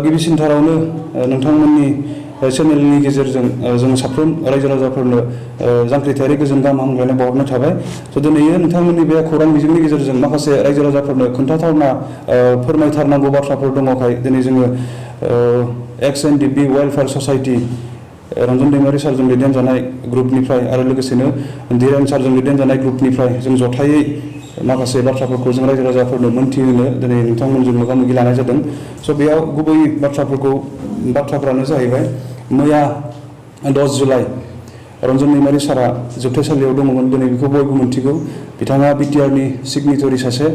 गिबिसिनथारावनो नोंथांमोननि चेनेलनि गेजेरजों जों साफ्रोम रायजो राजाफोरनो जांख्रिथायारि गोजोन गाहाम हामलायनाय बावहरनाय थाबाय। दिनै नोंथांमोननि बे खौरां बिजोंनि गेजेरजों माखासे रायजो राजाफोरनो खोन्थाथावना फोरमायथारनांगौ बाथ्राफोर दङखाय दिनै जोङो Ex.NDFB वेलफेयार ससाइटि रन्जन दैमारि सारजों दैदेनजानाय ग्रुपनिफ्राय आरो लोगोसेनो धीरेन सारजों दैदेनजानाय ग्रुपनिफ्राय जों जथायै माखासे बाथ्राफोरखौ जों रायजो राजाफोरनो मोनथिहोनो दिनै नोंथांमोनजों मोगा-मोगि लानाय जादों। बेयाव गुबै बाथ्राफोरानो जाहैबाय मैया 10 जुलाइ रन्जन दैमारि सारा जोबथेसालियाव दङमोन। दिनै बेखौ बयबो मोनथिगौ। बिथाङा बिटिआरनि सिगनेटरि सासे,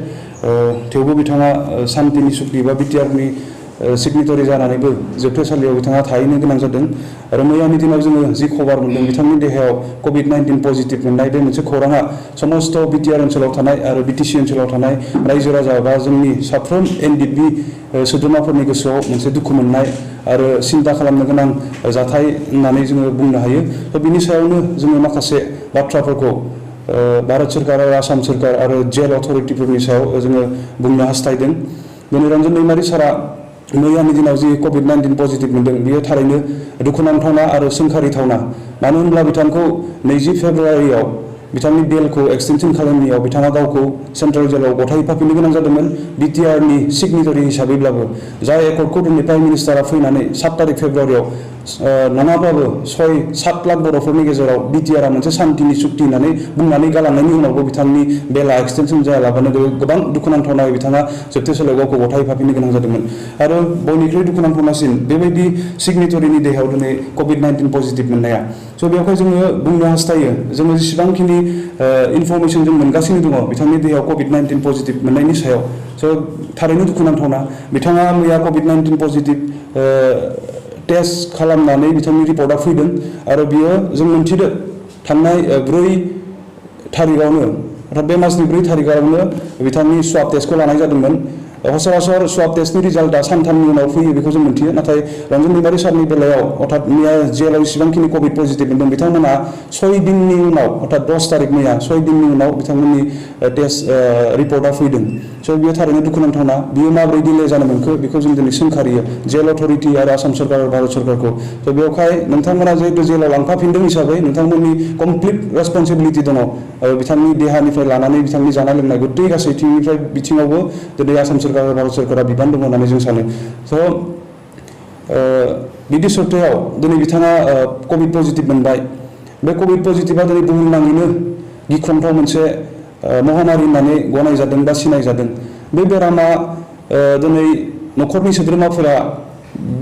थेवबो बिथाङा सान्तिनि सुक्ति बा बिटिआरनि सिगनेटरि जानानैबो जोबथेसालियाव बिथाङा थाहैनो गोनां जादों। आरो मैयानि दिनाव जोङो जि खबर मोन्दों बिथांनि देहायाव COVID-19 पजिटिभ मोननाय बे मोनसे खौराङा समस्त बिटिआर ओनसोलाव थानाय आरो बिटिसि ओनसोलाव थानाय रायजो राजा बा जोंनि साफ्रोम एनडिएफबि सोद्रोमाफोरनि गोसोआव मोनसे दुखु मोननाय आरो सिन्ता खालामनो गोनां जाथाय होननानै जोङो बुंनो हायो। बिनि सायावनो जोङो माखासे बाथ्राफोरखौ भारत सरकार आरो आसाम सरकार आरो जेल अथरिटिफोरनि सायाव जोङो बुंनो हास्थायदों। दिनै रन्जन दैमारि सारा मैयानि दिनाव जि COVID-19 पजिटिभ मोनदों बेयो थारैनो दुखुनांथावना आरो सोंखारिथावना। मानो होनब्ला बिथांखौ 20 फेब्रुवारियाव बिथांनि बेलखौ एक्सटेनसन खालामनायाव बिथाङा गावखौ सेन्ट्रेल जेलाव गथायफाफिननो गोनां जादोंमोन बिटिआरनि सिगनेटरि हिसाबैब्लाबो। जाय एकर्डखौ दिनै प्राइम मिनिस्टारा फैनानै 7 तारिख फेब्रुवारियाव नङाब्लाबो 6-7 लाख बर'फोरनि गेजेराव बिटिआरआ मोनसे सान्तिनि सुक्ति होननानै बुंनानै गालांनायनि उनावबो बिथांनि बेला एक्सटेनसन जायालाबानो गोबां दुखुनांथावनायै बिथाङा जोबथेसालियाव गावखौ गथायफाफिननो गोनां जादोंमोन। आरो बयनिख्रुइ दुखुनांथावनासिन बेबायदि सिगनेटरिनि देहायाव दिनै COVID-19 पजिटिभ मोननाया। बेवहाय जोङो बुंनो हास्थायो जोङो जेसेबांखिनि इनफरमेसन जों मोनगासिनो दङ बिथांनि देहायाव COVID-19 पजिटिभ मोननायनि सायाव। थारैनो दुखुनांथावना। बिथाङा मैया COVID-19 पजिटिभ टेस्ट खालामनानै बिथांनि रिपर्टआ फैदों आरो बियो जों मोनथिदो थांनाय 4 थारिखआवनो अर्थात बे मासनि 4 थारिखआवनो बिथांनि स्वाब टेस्टखौ लानाय जादोंमोन। सरासर स्वाब टेस्टनि रिजाल्टआ सानथामनि उनाव फैयो बेखौ जों मिथियो। नाथाय रन्जन दैमारि सारनि बेलायाव अर्थात मैया जेलाव जेसेबांखिनि COVID पजिटिभ मोनदों बिथांमोना 6 दिननि उनाव अर्थात 10 तारिख मैया 6 दिननि उनाव बिथांमोननि टेस्ट रिपर्टआ फैदों। बेयो थारैनो दुखुनांथावना। बियो माबोरै डिले जानो मोनखो बेखौ जों दिनै सोंखारियो जेल अथरिटि आरो आसाम सरकार आरो भारत सरकारखौ। बेवहाय नोंथांमोना जिहेतु जेलाव लांफाफिनदों हिसाबै नोंथांमोननि कमप्लिट रेसपन्सिबिलिटि दङ। बिथांनि देहानिफ्राय लानानै बिथांनि जानाय लोंनाय गथै गासैथिंनिफ्राय बिथिङावबो दिनै आसाम सरकार आरो भारत सरकारा बिबान दङ होननानै जों सानो। बिदि सप्तायाव दिनै बिथाङा COVID पजिटिभ मोनबाय। बे COVID पजिटिभा दिनै बुहुमनाङैनो गिख्रंथाव मोनसे महामारि होननानै गनायजादों बा सिनायजादों। बे बेरामा दिनै न'खरनि सोद्रोमाफोरा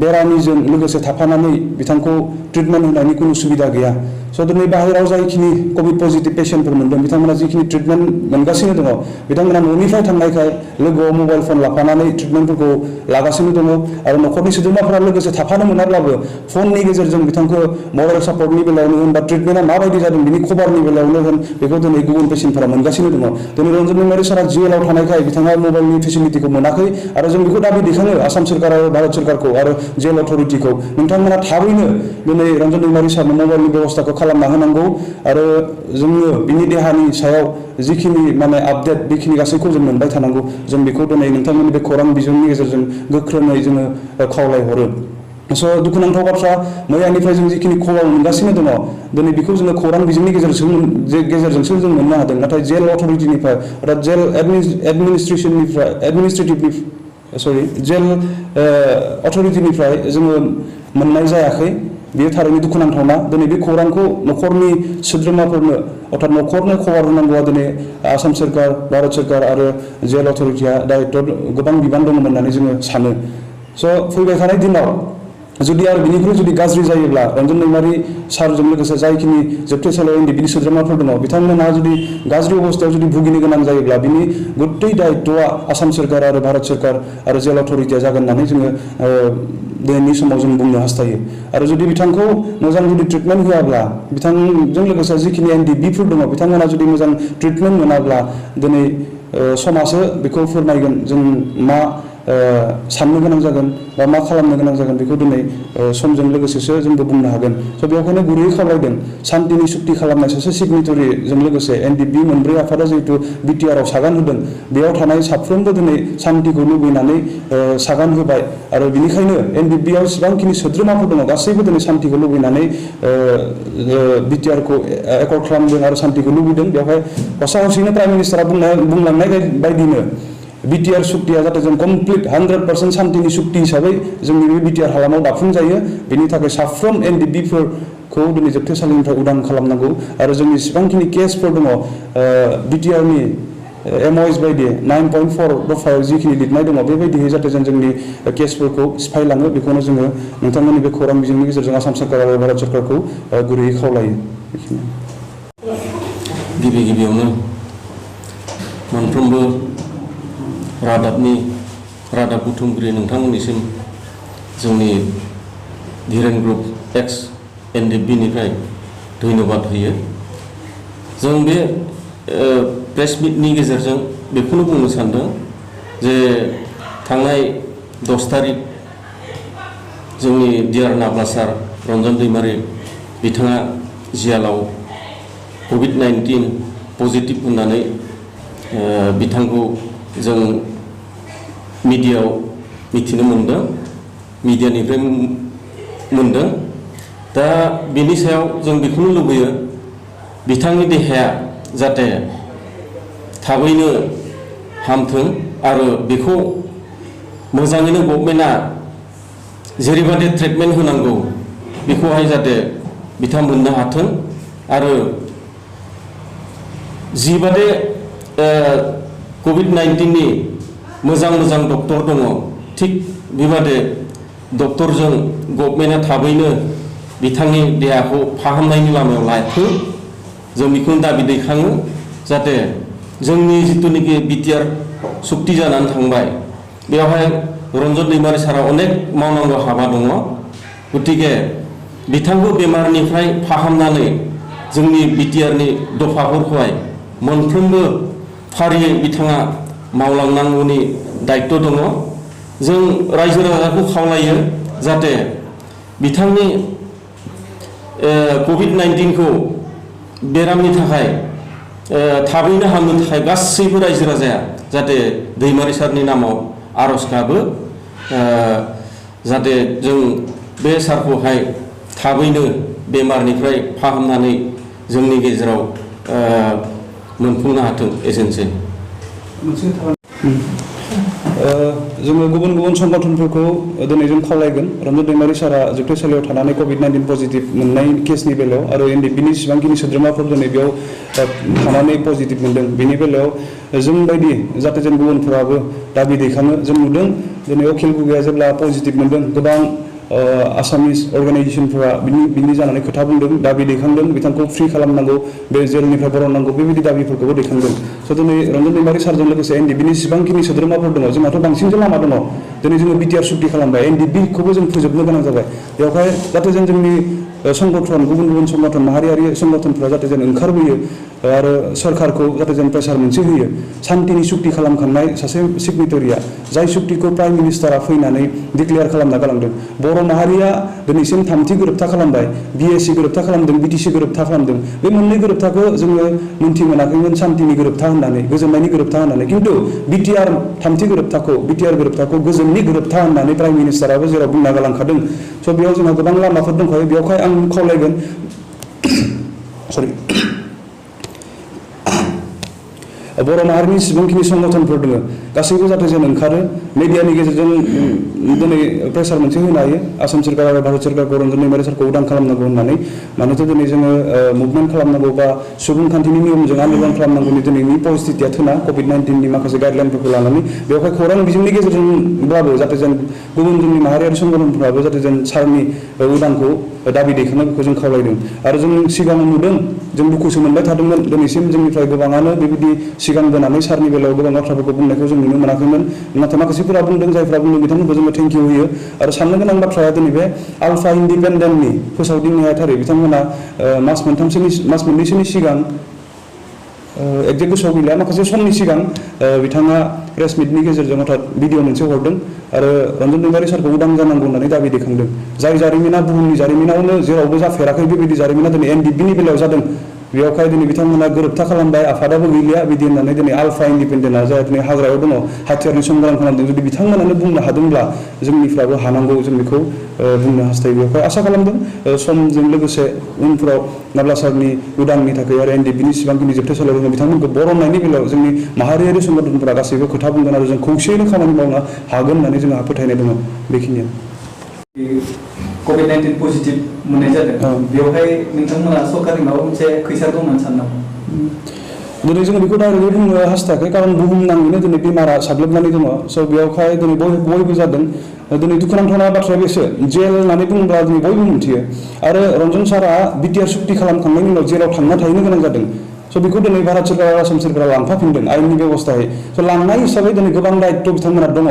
बेरामिजों लोगोसे थाफानानै बिथांखौ ट्रिटमेन्ट होनायनि कुनु सुबिदा गैया। दिनै बाहेराव जायखिनि COVID पजिटिभ पेसेन्टफोर मोनदों बिथांमोना जिखिनि ट्रिटमेन्ट मोनगासिनो दङ बिथांमोना न'निफ्राय थांनायखाय लोगोआव मबाइल फन लाफानानै ट्रिटमेन्टफोरखौ लागासिनो दङ। आरो न'खरनि सोद्रोमाफोरा लोगोसे थाफानो मोनाब्लाबो फननि गेजेरजों बिथांखौ मरेल सापर्टनि बेलायावनो होन बा ट्रिटमेन्टआ माबायदि जादों बिनि खबरनि बेलायावनो होन बेखौ दिनै गुबुन पेसेन्टफोरा मोनगासिनो दङ। दिनै रन्जन दैमारि सारा जेलाव थानायखाय बिथाङा मबाइलनि फेसिलिटिखौ मोनाखै आरो जों बेखौ दाबि दैखाङो आसाम सरकार आरो भारत सरकारखौ आरो जेल अथरिटिखौ। नोंथांमोना थाबैनो दिनै रन्जन दैमारि सारनो मबाइलनि बेबस्थाखौ खालामना होनांगौ आरो जोङो बिनि देहानि सायाव जिखिनि आपडेट बेखिनि गासैखौ जों मोनबाय थानांगौ। जों बेखौ दिनै नोंथांमोननि बे खौरां बिजोंनि गेजेरजों गोख्रोङै जोङो खावलायहरो। दुखुनांथाव बाथ्रा मैयानिफ्राय जों जिखिनि खबर मोनगासिनो दङ दिनै बेखौ जोङो खौरां बिजोंनि गेजेरजोंसो जों मोननो हादों। नाथाय जेल अथरिटिनिफ्राय अर्थात जेल जेल अथरिटिनिफ्राय जोङो मोननाय जायाखै। बेयो थारैनो दुखुनांथावना। दिनै बे खौरांखौ न'खरनि सोद्रोमाफोरनो अर्थात न'खरनो खबर होनांगौआ दिनै आसाम सरकार भारत सरकार आरो जेल अथरिटिया दायित्व गोबां बिबान दङ होननानै जोङो सानो। फैबाय थानाय दिनाव जुदि आरो बिनिख्रुइ जुदि गाज्रि जायोब्ला रन्जन दैमारि सारजों लोगोसे जायखिनि जोबथेसालियाव एनडिएफबि सोद्रोमाफोर दङ बिथांमोनहा जुदि गाज्रि अबस्थायाव जुदि भुगिनो गोनां जायोब्ला बिनि गथै दायित्वआ आसाम सरकार आरो भारत सरकार आरो जेल अथरिटिया जागोन होननानै जोङो दिनैनि समाव जों बुंनो हास्थायो। आरो जुदि बिथांखौ मोजां जुदि ट्रिटमेन्ट होआब्ला बिथांजों लोगोसे जिखिनि एनडिएफबिफोर दङ बिथांमोना जुदि मोजां ट्रिटमेन्ट मोनाब्ला दिनै समाजो बेखौ फोरमायगोन जों मा साननो गोनां जागोन बा मा खालामनो गोनां जागोन बेखौ दिनै समजों लोगोसेसो जोंबो बुंनो हागोन। स' बेवहायनो गुरैयै खावलायदों शान्तिनि सुक्ति खालामनाय सासे सिगनेटरिजों लोगोसे एनडिएफबि मोनब्रै आफादा जिहेतु बिटिआरआव सागान होदों बेयाव थानाय साफ्रोमबो दिनै शान्तिखौ लुबैनानै सागान होबाय आरो बिनिखायनो एनडिएफबिआव जेसेबांखिनि सोद्रोमाफोर दङ गासैबो दिनै शान्तिखौ लुबैनानै बिटिआरखौ एकर्ड खालामदों आरो शान्तिखौ लुबैदों। बेवहाय हसा हसिनो प्राइम मिनिस्टारा बुंलांनाय बायदिनो बिटिआर सुक्तिया जाहाथे जों कमप्लिट 100% शान्तिनि सुक्ति हिसाबै जोंनि बे बिटिआर हालामाव दाफुंजायो बेनि थाखाय साफ्रोम एनडिएफबिफोरखौ दिनै जोबथेसालिनिफ्राय उदां खालामनांगौ आरो जोंनि जेसेबांखिनि केसफोर दङ बिटिआरनि एमअएस बायदि 9.4 दफायाव जिखिनि लिरनाय दङ बेबायदियै जाहाथे जों जोंनि केसफोरखौ सिफायलाङो बेखौनो जोङो नोंथांमोननि बे खौरां बिजोंनि गेजेरजों आसाम सरकार आरो भारत सरकारखौ गुरैयै खावलायो। गिबि गिबियावनो मोनफ्रोमबो रादाब बुथुमगिरि नोंथांमोननिसिम जोंनि धिरेन ग्रुप Ex.NDFB धन्यबाद होयो। जों बे प्रेस मिटनि गेजेरजों बेखौनो बुंनो सानदों जे थांनाय 10 तारिख जोंनि डियार नाब्लासार रन्जन दैमारि बिथाङा जियालाव COVID-19 पजिटिभ होननानै बिथांखौ जों मिडियायाव मिथिनो मोनदों, मिडियानिफ्राय मोनदों। दा बेनि सायाव जों बेखौनो लुबैयो बिथांनि देहाया जाहाथे थाबैनो हामथों आरो बेखौ मोजाङैनो गभर्नमेन्टआ जेरैबादि ट्रिटमेन्ट होनांगौ बेखौहाय जाहाथे बिथां मोननो हाथों आरो जिबादि COVID-19नि मोजां डक्टर दङ थिग बेबादि डक्टरजों गभर्नमेन्टआ थाबैनो बिथांनि देहाखौ फाहामनायनि लामायाव लाथों जों बेखौनो दाबि दैखाङो जाहाथे जोंनि जिथुनिखि बिटिआर सुक्ति जानानै थांबाय बेवहाय रन्जन दैमारि सारा अनेक मावनांगौ हाबा दङ गतिके बिथांखौ बेमारनिफ्राय फाहामनानै जोंनि बिटिआरनि दफाफोरखौहाय मोनफ्रोमबो फारियै बिथाङा मावलांनांगौनि दायित्व दङ। जों रायजो राजाखौ खावलायो जाहाथे बिथांनि COVID-19खौ बेरामनि थाखाय थाबैनो हामनो थाखाय गासैबो रायजो राजाया जाहाथे दैमारि सारनि नामाव आर'ज गाबो जाहाथे जों बे सारखौहाय थाबैनो बेमारनिफ्राय फाहामनानै जोंनि गेजेराव मोनफुंनो हाथों। एसेनोसै। जोङो गुबुन संगठनफोरखौ दिनै जों खावलायगोन रन्जन दैमारि सारा जोबथेसालियाव थानानै COVID-19 पजिटिभ मोननाय केसनि बेलायाव आरो एनडिएफबिनि जेसेबांखिनि सोद्रोमाफोर दिनै बेयाव थानानै पजिटिभ मोनदों बेनि बेलायाव जों बायदि जाहाथे जों गुबुनफोराबो दाबि दैखाङो। जों नुदों दिनै अखिल गगैया जेब्ला पजिटिभ मोनदों गोबां आसामिस अर्गानाइजेसनफोरा बिनि जानानै खोथा बुंदों दाबि दैखांदों बिथांखौ फ्रि खालामनांगौ बे जेलनिफ्राय बरननांगौ बेबायदि दाबिफोरखौबो दैखांदों। स' दिनै रन्जन दैमारि सारजों लोगोसे एनडिएफबिनि जेसेबांखिनि सोद्रोमाफोर दङ जोंहाथ' बांसिनसो लामा दङ दिनै जोङो बिटिआर सुक्ति खालामबाय एनडिएफबिखौबो जों फोजोबनो गोनां जाबाय बेवहाय जाहाथे जों जोंनि संगठन गुबुन संगठन माहारियारि संगठनफोरा जाहाथे जों ओंखारबोयो आरो सरकारखौ जाहाथे जों प्रेसार मोनसे होयो शान्तिनि सुक्ति खालामखांनाय सासे सिगनेटरिया जाय सुक्तिखौ प्राइम मिनिस्टारा फैनानै डिक्लेयार खालामना गालांदों। बर' माहारिया दिनैसिम 3थि गोरोबथा खालामबाय बिएसि गोरोबथा खालामदों बिटिसि गोरोबथा खालामदों बे मोननै गोरोबथाखौ जोङो मोनथि मोनाखैमोन शान्तिनि गोरोबथा होननानै गोजोननायनि गोरोबथा होननानै खिन्थु बिटिआर 3थि गोरोबथाखौ गोजोननि गोरोबथा होननानै प्राइम मिनिस्टाराबो जेराव बुंना गालांखादों। स' बेयाव जोंहा गोबां लामाफोर दंखायो बेवहाय आं खावलायगोन बर' माहारिनि जेसेबांखिनि संगठनफोर दङ गासैबो जाहाथे जों ओंखारो मिडियानि गेजेरजों दिनै प्रेसार मोनसे होनो हायो आसाम सरकार आरो भारत सरकारखौ रन्जन दैमारि सारखौ उदां खालामनांगौ होननानै मानोथो दिनै जोङो मुभमेन्ट खालामनांगौ बा सुबुंखान्थिनि नियमजों आन्दलन खालामनांगौनि दिनैनि परिस्थितिया थोना COVID-19नि माखासे गाइडलाइनफोरखौ लानानै बेवहाय खौरां बिजोंनि गेजेरजोंब्लाबो जाहाथे जों गुबुन जोंनि माहारियारि संगठनफोराबो जाहाथे जों सारनि उदांखौ दाबि दैखांनाय बेखौ जों खावलायदों। आरो जों सिगां नुदों जों दुखुसो मोनबाय थादोंमोन दिनैसिम जोंनिफ्राय गोबाङानो बेबायदि सिगां बोनानै सारनि बेलायाव गोबां बाथ्राफोरखौ बुंनायखौ जों नुनो मोनाखैमोन नाथाय माखासेफोरा बुंदों जायफ्रा बुंदों बिथांमोनखौ जोङो थेंकिउ होयो आरो साननो गोनां बाथ्राया दिनै बे आल्फा इन्डिपेन्डेन्टनि फोसावदिं नेहाथारि बिथांमोना मास मोननैसोनि सिगां एक्जेक्ट गोसोआव गैला माखासे समनि सिगां बिथाङा प्रेस मिटनि गेजेरजों अर्थात भिडिअ मोनसे हरदों आरो रन्जन दैमारि सारखौ उदां जानांगौ होननानै दाबि दैखांदों जाय जारिमिना बुहुमनि जारिमिनावनो जेरावबो जाफेराखै बेबायदि जारिमिना दिनै एनडिएफबिनि बेलायाव जादों बेयावहाय दिनै बिथांमोना गोरोबथा खालामबाय आफादाबो गैलिया बिदि होननानै दिनै आलफा इन्डिपेन्डेन्टआ जाय दिनै हाग्रायाव दङ हाथियारनि संग्राम खालामदों जुदि बिथांमोनानो बुंनो हादोंब्ला जोंनिफ्राबो हानांगौ जों बेखौ बुंनो हास्थायो बेवहाय आसा खालामदों समजों लोगोसे उनफोराव नाब्ला सारनि उदांनि थाखाय आरो एनडिएफबिनि सिबांखिनि जोबथेसालियाव दङ बिथांमोनखौ बरननायनि बेलायाव जोंनि माहारियारि संगठनफोरा गासैबो खोथा बुंगोन आरो जों खौसेयैनो खामानि मावनो हागोन होननानै जोंहा फोथायनाय दङ बेखिनियानो COVID-19 पजिटिभ मोननाय जादों बेवहाय नोंथांमोना सरकारनि माबा मोनसे खैसार दं होननानै सानो नामा दिनै जों बेखौ डाइरेक्टलि बुंनो हास्थायाखै खारन बुहुमनाङैनो दिनै बेमारा साग्लोबनानै दङ स' बेयावहाय दिनै बयबो जादों दिनै दुखुनांथावना बाथ्राया बेसो जेल होननानै बुङोब्ला दिनै बयबो मिथियो आरो रन्जन सारा बिटिआर सुक्ति खालामखांनायनि उनाव जेलाव थांना थाहैनो गोनां जादों स' बेखौ दिनै भारत सोरकार आसाम सोरकारा लांफाफिनदों आयेननि बेब'स्थायै स' लांनाय हिसाबै दिनै गोबां दायित्व बिथांमोना दङ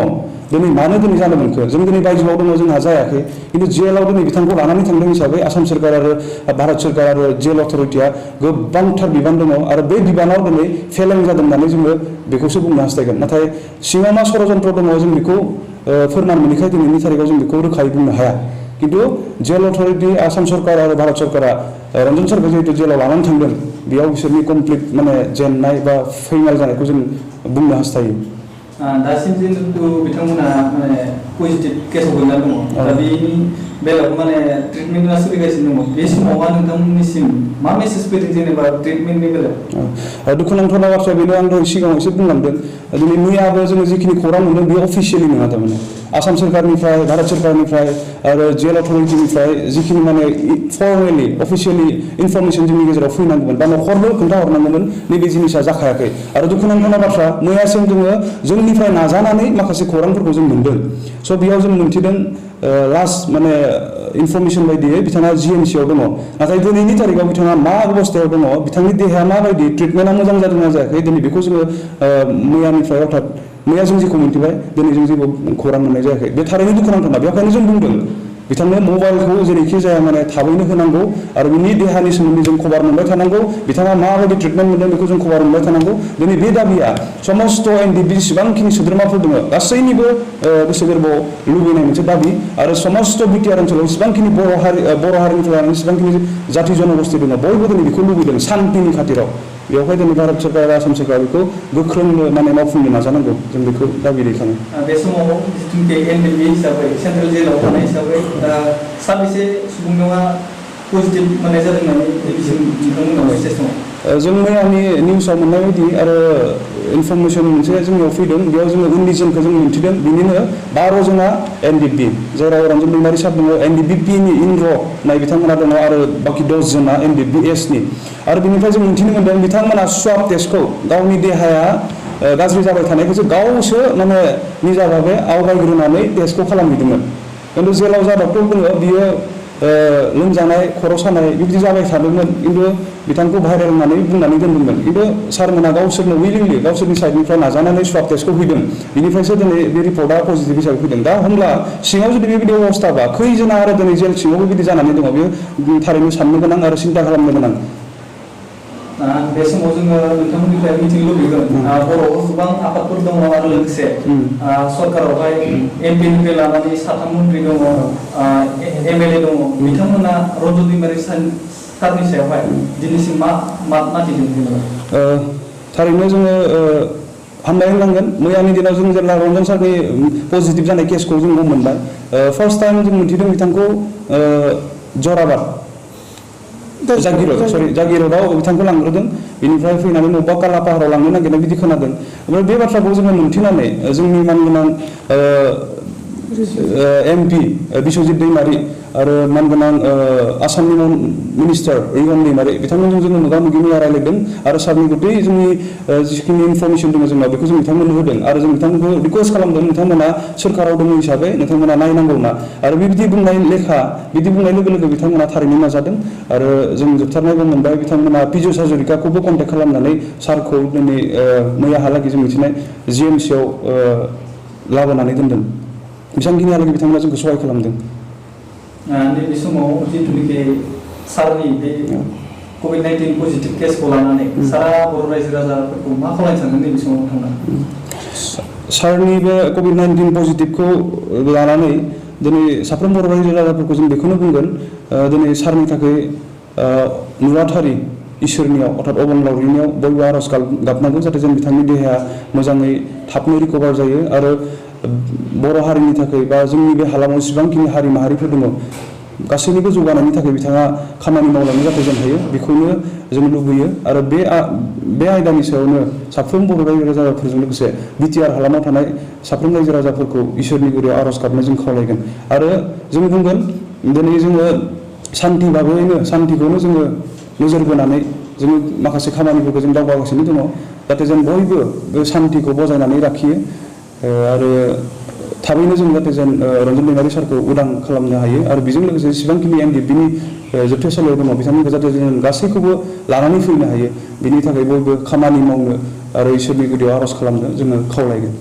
दिनै मानो दिनै जानो मोनखो जों दिनै बायजोआव दङ जोंहा जायाखै खिन्थु जेलाव दिनै बिथांखौ लानानै थांदों हिसाबै आसाम सोरकार आरो भारत सोरकार आरो जेल अथ'रिटिया गोबांथार बिबान दङ आरो बे बिबानाव दिनै फेलें जादों होननानै जोङो बेखौसो बुंनो हास्थायगोन नाथाय सिङाव मा षड़यन्त्र दङ जों बेखौ फोरमान मोनैखाय दिनैनि थारिखआव जों बेखौ रोखायै बुंनो हाया खिन्थु जेल अथ'रिटि आसाम सरकार आरो भारत सरकारा रन्जन सारखौ जिहेतु जेलाव लानानै थांदों बेयाव बिसोरनि कमप्लिट माने जेननाय बा फैमाल जानायखौ जों बुंनो हास्थायो दासिम जिहेतु बिथांमोना माने पजिटिभ केसाव गोग्लैना दङ दा बेनि बेलायाव माने ट्रिटमेन्टआ सोलिगासिनो दङ बे समावहा नोंथांमोननिसिम मा मेसेज फैदों जेनेबा ट्रिटमेन्टनि बेलायाव दुखुनांथावना बाथ्राया बेनो आं दहाय सिगाङाव एसे बुंलांदों दिनै मैयाबो जोङो जिखिनि खौरां मोनदों बेयो अफिसियेलि नङा थारमाने आसाम सोरकारनिफ्राय भारत सोरकारनिफ्राय आरो जेल अथ'रिटिनिफ्राय जिखिनि माने फर्मेलि अफिसियेलि इनफरमेसन जोंनि गेजेराव फैनांगौमोन बा न'खरनो खोन्थाहरनांगौमोन नैबे जिनिसा जाखायाखै आरो दुखुनांथावना बाथ्रा मैयासिम जोङो जोंनिफ्राय नाजानानै माखासे खौरांफोरखौ जों मोनदों स' बेयाव जों मोनथिदों लास्ट माने इनफरमेसन बायदियै बिथाङा जिएमसिआव दङ नाथाय दिनैनि तारिखाव बिथाङा मा अबस्थायाव दङ बिथांनि देहाया माबायदि ट्रिटमेन्टआ मोजां जादोंना जायाखै दिनै बेखौ जोङो मैयानिफ्राय अर्थात मैया जों जेखौ मोनथिबाय दिनै जों जेबो खौरां मोननाय जायाखै बे थारैनो दुखुनांथावना बेखायनो जों बुंदों बिथांनो मबाइलखौ जेरैखि जाया माने थाबैनो होनांगौ आरो बिनि देहानि सोमोन्दै जों खबर मोनबाय थानांगौ बिथाङा माबायदि ट्रिटमेन्ट मोनदों बेखौ जों खबर मोनबाय थानांगौ दिनै बे दाबिया समस्त एनडिएफबि जेसेबांखिनि सोद्रोमाफोर दङ गासैनिबो गोसो गोरबोआव लुबैनाय मोनसे दाबि आरो समस्त बिटिआर ओनसोलाव जेसेबांखिनि बर' हारिनिफ्राय लानानै जेसेबांखिनि जाथि जनगोष्ठी दङ बयबो दिनै बेखौ लुबैदों शान्तिनि खाथिराव बेवहाय दिनै भारत सरकार आरो आसाम सरकार बेखौ गोख्रों माने मावफुंनो नाजानांगौ जों बेखौ दाबि दैखाङो बे समाव जिथुनिखि एनडिएफबि हिसाबै सेन्ट्रेल जेलाव थानाय हिसाबै साबेसे सुबुंनिया पजिटिभ मोननाय जादों होननानै नोंथांमोननाव एसे समाव जों मैयानि निउसाव मोननाय बायदि आरो इनफरमेसन मोनसे जोंनियाव फैदों बेयाव जोङो 19 जनखौ जों मिन्थिदों बिनिनो 12 जना एनडिएफबि जेराव रन्जन दैमारि सार दङ एनडिएफबिनि इनर नाय बिथांमोना दङ आरो बाखि 10 जना एनडिएफबि एसनि आरो बिनिफ्राय जों मिन्थिनो मोन्दों बिथांमोना स्वाब टेस्टखौ गावनि देहाया गाज्रि जाबाय थानायखौसो गावसो माने निजा भाबे आवगायग्रोनानै टेस्टखौ खालामहैदोंमोन खिन्थु जेलाव जा डक्टर दङ बियो लोमजानाय खर' सानाय बिदि जाबाय थादोंमोन खिन्थु बिथांखौ भाइरेल होननानै बुंनानै दोनदोंमोन खिन्थु सारमोना गावसोरनो उइलिंलि गावसोरनि साइडनिफ्राय नाजानानै स्वाब टेस्टखौ हैदों बिनिफ्रायसो दिनै बे रिपर्टआ पजिटिभ हिसाबै फैदों दा होमब्ला सिङाव जुदि बेबायदि अबस्थाबा खैजना आरो दिनै जेल सिङाव बेबायदि जानानै दङ बेयो थारैनो साननो गोनां आरो सिन्था खालामनो गोनां बे समाव जोङो नोंथांमोननिफ्राय मिथिनो लुबैगोन बर'आव गोबां आफादफोर दङ आरो लोगोसे सरकारावहाय एमपिनिफ्राय लानानै साथाम मन्त्रि दङ एमएलए दङ बिथांमोना रन्जन दैमारि सारनि सायावहाय दिनैसिम मा माथिदों थारैनो जोङो हामबाय होननांगोन मैयानि दिनाव जों जेब्ला रन्जन सारनि पजिटिभ जानाय केसखौ जों मोनबाय फार्स्ट टाइम जों मिन्थिदों बिथांखौ जराबाद जागिरदआव बिथांखौ लांग्रोदों बिनिफ्राय फैनानै बबेबा कालापाहाराव लांनो नागिरनाय बिदि खोनादों ओमफ्राय बे बाथ्राखौ जोङो मोनथिनानै जोंनि मानगोनां एमपि बिश्वजित दैमारि आरो मानगोनां आसामनि मिनिस्टार रिगन दैमारि बिथांमोनजों जोङो मोगा मोगि मैया रायलायदों आरो सारनि गथै जोंनि जिखिनि इनफरमेसन दङ जोंनाव बेखौ जों बिथांमोननो होदों आरो जों बिथांमोनखौ रिकुवेस्ट खालामदों नोंथांमोना सोरखाराव दङ हिसाबै नोंथांमोना नायनांगौ ना आरो बिदि बुंनाय लेखा बिदि बुंनाय लोगो लोगो बिथांमोना थारैनो नाजादों आरो जों जोबथारनायबो मोनबाय बिथांमोना पिजुस हाजरिकाखौबो कन्टेक्ट खालामनानै सारखौ दिनै मैयाहालागै जों मिथिनाय जिएमसिआव लाबोनानै दोनदों बेसांखिनिहालागै बिथांमोना जोंखौ सहाय खालामदों नैबे समाव जिथुनिखि सारनि बे COVID-19 पजिटिभ केसखौ लानानै सारा बर' रायजो राजाफोरखौ मा खालामनो सानदों नैबे समाव नोंथाङा? सारनि बे COVID-19 पजिटिभखौ लानानै दिनै साफ्रोम बर' रायजो राजाफोरखौ जों बेखौनो बुंगोन दिनै सारनि थाखाय नुवाथारि इसोरनियाव अर्थात अबंलावरिनियाव बयबो आर'ज गाबनांगौ जाहाथे जों बिथांनि देहाया मोजाङै थाबनो रिकभार जायो आरो बर' हारिनि थाखाय बा जोंनि बे हालामाव जेसेबांखिनि हारि माहारिफोर दङ गासैनिबो जौगानायनि थाखाय बिथाङा खामानि मावलांनो जाहाथे जों हायो बेखौनो जों लुबैयो आरो बे आयदानि सायावनो साफ्रोम बर' रायजो राजाफोरजों लोगोसे बिटिआर हालामाव थानाय साफ्रोम रायजो राजाफोरखौ इसोरनि गुरियाव आर'ज गाबनो जों खावलायगोन आरो जों बुंगोन दिनै जोङो सान्थिखौनो जोङो नोजोर बोनानै जोङो माखासे खामानिफोरखौ जों दावगागासिनो दङ जाहाथे जों बयबो बे सान्थिखौ बजायनानै लाखियो आरो थाबैनो जों जाहाथे जों रन्जन दैमारि सारखौ उदां खालामनो हायो आरो बेजों लोगोसे जेसेबांखिनि एनडिएफबिनि जोबथेसालियाव दङ बिथांमोनखौ जाहाथे जों गासैखौबो लानानै फैनो हायो बिनि थाखाय बयबो खामानि मावनो आरो इसोरनि गुदियाव आर'ज खालामनो जोङो खावलायगोन।